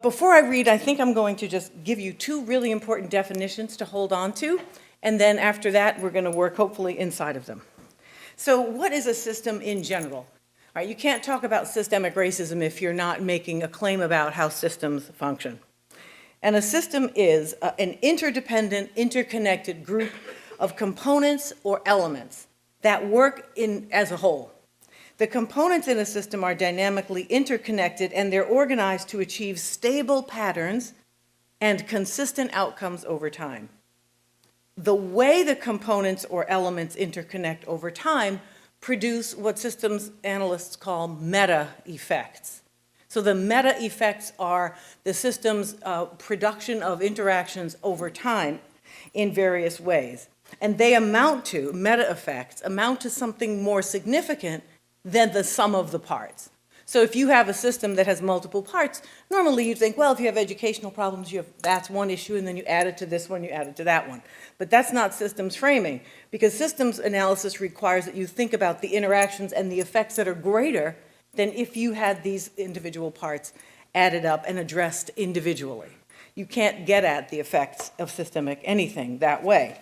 Before I read, I think I'm going to just give you two really important definitions to hold on to, and then after that, we're going to work hopefully inside of them. So what is a system in general? All right, you can't talk about systemic racism if you're not making a claim about how systems function. And a system is an interdependent, interconnected group of components or elements that work as a whole. The components in a system are dynamically interconnected, and they're organized to achieve stable patterns and consistent outcomes over time. The way the components or elements interconnect over time produce what systems analysts call meta effects. So the meta effects are the system's production of interactions over time in various ways. And they meta effects amount to something more significant than the sum of the parts. So if you have a system that has multiple parts, normally you'd think, well, if you have educational problems, that's one issue, and then you add it to this one, you add it to that one. But that's not systems framing, because systems analysis requires that you think about the interactions and the effects that are greater than if you had these individual parts added up and addressed individually. You can't get at the effects of systemic anything that way.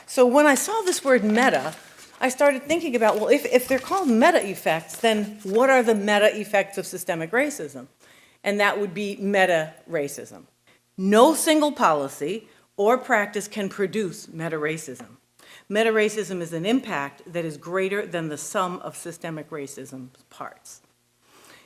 So when I saw this word meta, I started thinking about, well, if they're called meta effects, then what are the meta effects of systemic racism? And that would be meta racism. No single policy or practice can produce meta racism. Meta racism is an impact that is greater than the sum of systemic racism's parts.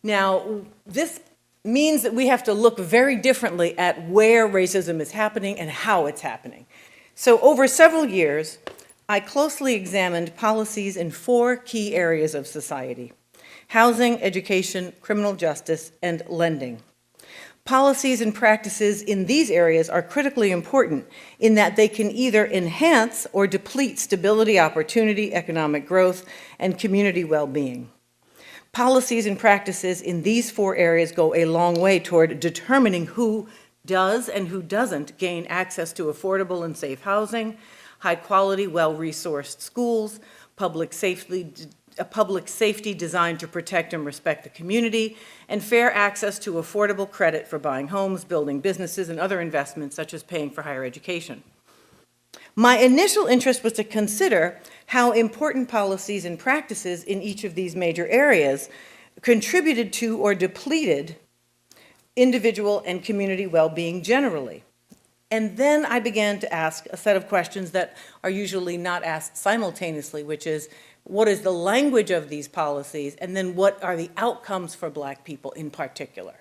Now, this means that we have to look very differently at where racism is happening and how it's happening. So over several years, I closely examined policies in 4 key areas of society: housing, education, criminal justice, and lending. Policies and practices in these areas are critically important in that they can either enhance or deplete stability, opportunity, economic growth, and community well-being. Policies and practices in these 4 areas go a long way toward determining who does and who doesn't gain access to affordable and safe housing, high-quality, well-resourced schools, public safety designed to protect and respect the community, and fair access to affordable credit for buying homes, building businesses, and other investments, such as paying for higher education. My initial interest was to consider how important policies and practices in each of these major areas contributed to or depleted individual and community well-being generally. And then I began to ask a set of questions that are usually not asked simultaneously, which is, what is the language of these policies, and then what are the outcomes for Black people in particular?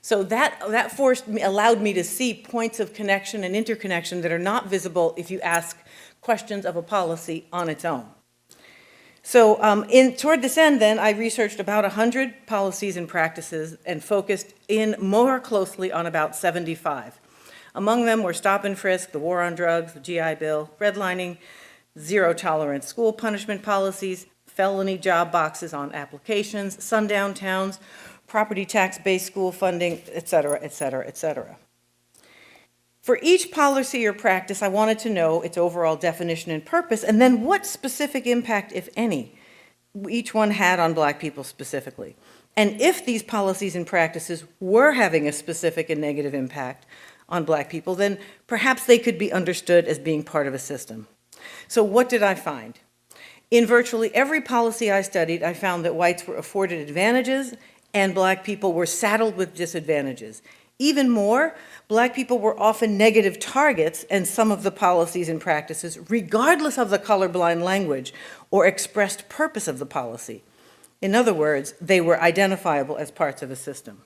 So that allowed me to see points of connection and interconnection that are not visible if you ask questions of a policy on its own. So toward this end, then, I researched about 100 policies and practices and focused in more closely on about 75. Among them were stop and frisk, the war on drugs, the GI Bill, redlining, zero-tolerance school punishment policies, felony job boxes on applications, sundown towns, property tax-based school funding, et cetera, et cetera, et cetera. For each policy or practice, I wanted to know its overall definition and purpose, and then what specific impact, if any, each one had on Black people specifically. And if these policies and practices were having a specific and negative impact on Black people, then perhaps they could be understood as being part of a system. So what did I find? In virtually every policy I studied, I found that whites were afforded advantages and Black people were saddled with disadvantages. Even more, Black people were often negative targets in some of the policies and practices, regardless of the colorblind language or expressed purpose of the policy. In other words, they were identifiable as parts of a system.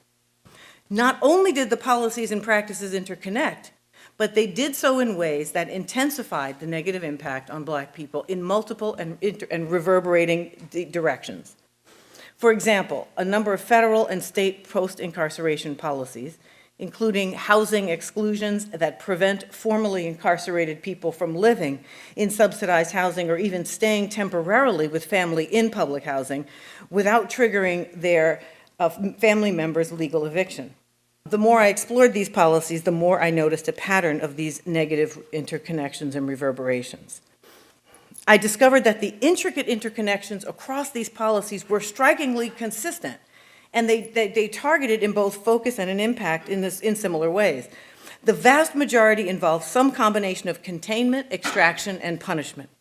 Not only did the policies and practices interconnect, but they did so in ways that intensified the negative impact on Black people in multiple and reverberating directions. For example, a number of federal and state post-incarceration policies, including housing exclusions that prevent formerly incarcerated people from living in subsidized housing or even staying temporarily with family in public housing without triggering their family members' legal eviction. The more I explored these policies, the more I noticed a pattern of these negative interconnections and reverberations. I discovered that the intricate interconnections across these policies were strikingly consistent, And they targeted in both focus and in impact in similar ways. The vast majority involved some combination of containment, extraction, and punishment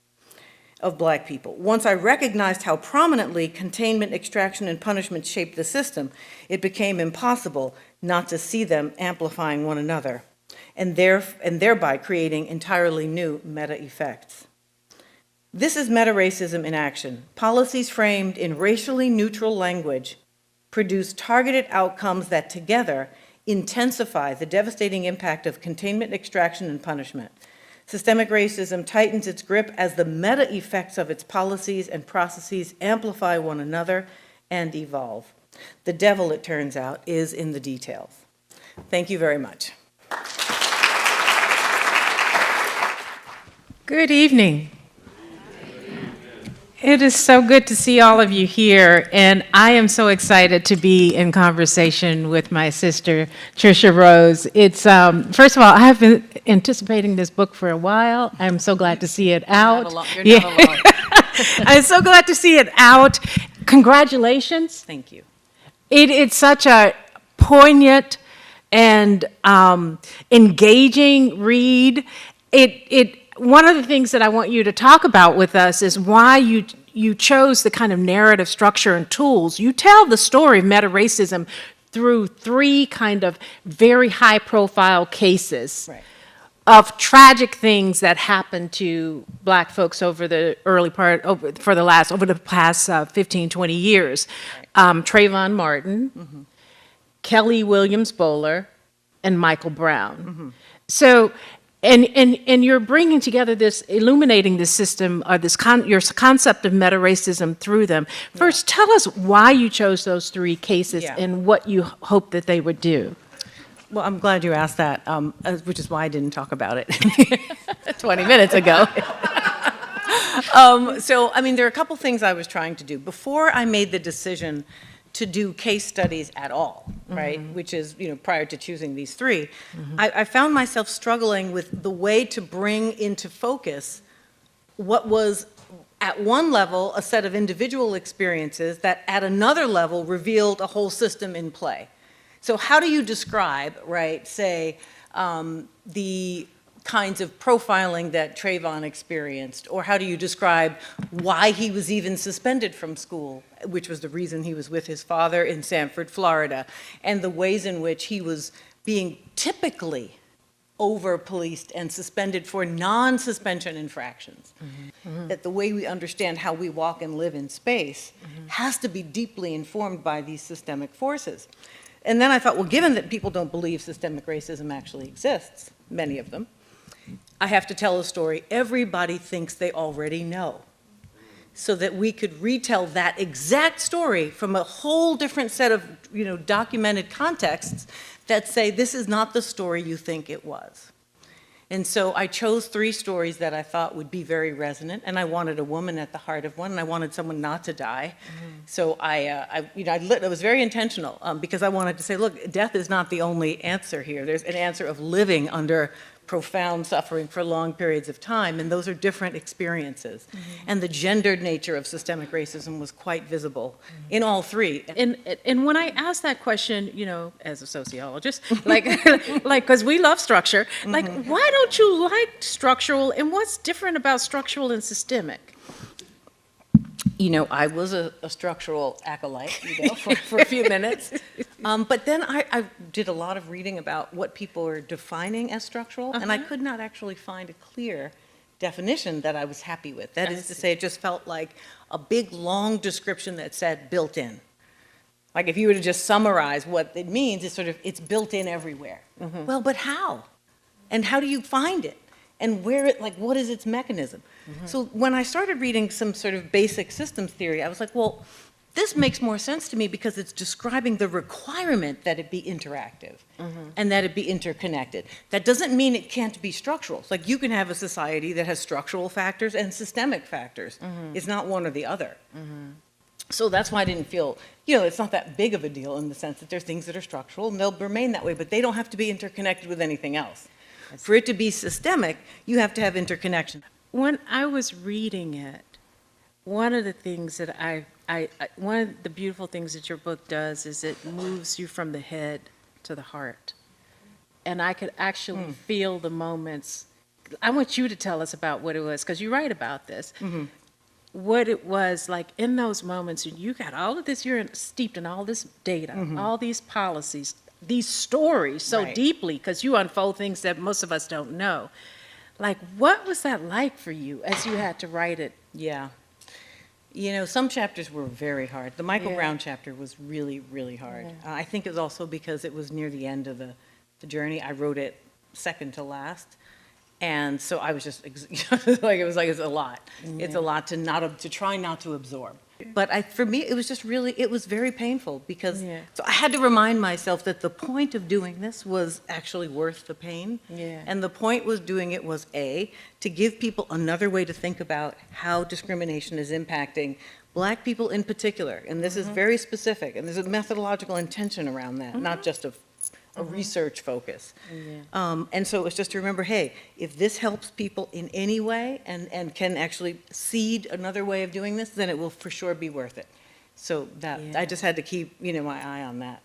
of Black people. Once I recognized how prominently containment, extraction, and punishment shaped the system, it became impossible not to see them amplifying one another, and thereby creating entirely new meta-effects. This is meta-racism in action. Policies framed in racially neutral language produce targeted outcomes that together intensify the devastating impact of containment, extraction, and punishment. Systemic racism tightens its grip as the meta-effects of its policies and processes amplify one another and evolve. The devil, it turns out, is in the details. Thank you very much. Good evening. It is so good to see all of you here, and I am so excited to be in conversation with my sister, Tricia Rose. It's, first of all, I have been anticipating this book for a while. I'm so glad to see it out. You're not alone. I'm so glad to see it out. Congratulations. Thank you. It's such a poignant and engaging read. One of the things that I want you to talk about with us is why you chose the kind of narrative structure and tools. You tell the story of meta-racism through three kind of very high-profile cases of tragic things that happened to Black folks over the past 15, 20 years. Trayvon Martin, Kelly Williams Bowler, and Michael Brown. So. And you're bringing together this, illuminating this system, or your concept of meta-racism through them. First, tell us why you chose those three cases and what you hope that they would do. Well, I'm glad you asked that, which is why I didn't talk about it 20 minutes ago. So, I mean, there are a couple things I was trying to do. Before I made the decision to do case studies at all, right? Which is, prior to choosing these three, I found myself struggling with the way to bring into focus what was at one level a set of individual experiences that at another level revealed a whole system in play. So how do you describe, right, say, the kinds of profiling that Trayvon experienced, or how do you describe why he was even suspended from school, which was the reason he was with his father in Sanford, Florida, and the ways in which he was being typically over-policed and suspended for non-suspension infractions. That the way we understand how we walk and live in space has to be deeply informed by these systemic forces. And then I thought, well, given that people don't believe systemic racism actually exists, many of them, I have to tell a story everybody thinks they already know, so that we could retell that exact story from a whole different set of, documented contexts that say this is not the story you think it was. And so I chose three stories that I thought would be very resonant, and I wanted a woman at the heart of one, and I wanted someone not to die. So I was very intentional because I wanted to say, look, death is not the only answer here. There's an answer of living under profound suffering for long periods of time, and those are different experiences. And the gendered nature of systemic racism was quite visible in all three. And when I asked that question, as a sociologist, like, because we love structure, like, why don't you like structural, and what's different about structural and systemic? I was a structural acolyte, for a few minutes. But then I did a lot of reading about what people are defining as structural, and I could not actually find a clear definition that I was happy with. That is to say, it just felt like a big, long description that said built in. Like if you were to just summarize what it means, it's built in everywhere. Well, but how? And how do you find it? And what is its mechanism? So when I started reading some sort of basic systems theory, I was like, well, this makes more sense to me because it's describing the requirement that it be interactive and that it be interconnected. That doesn't mean it can't be structural. It's like you can have a society that has structural factors and systemic factors. It's not one or the other. So that's why I didn't feel, it's not that big of a deal in the sense that there's things that are structural and they'll remain that way, but they don't have to be interconnected with anything else. For it to be systemic, you have to have interconnection. When I was reading it, one of the things that I one of the beautiful things that your book does is it moves you from the head to the heart. And I could actually feel the moments. I want you to tell us about what it was, because you write about this. What it was like in those moments, and you got all of this, you're steeped in all this data, all these policies, these stories so Right. deeply, because you unfold things that most of us don't know. Like, what was that like for you as you had to write it? Yeah. You know, some chapters were very hard. The Michael Yeah. Brown chapter was really, really hard. Yeah. I think it was also because it was near the end of the journey. I wrote it second to last. And so I was just, it's a lot. It's a lot to try not to absorb. But for me, it was just really, it was very painful because, Yeah. so I had to remind myself that the point of doing this was actually worth the pain. Yeah. And the point was doing it was to give people another way to think about how discrimination is impacting Black people in particular. And this is very specific, and there's a methodological intention around that, not just a research focus. And so it was just to remember, hey, if this helps people in any way and can actually seed another way of doing this, then it will for sure be worth it. So that, Yeah. I just had to keep, my eye on that.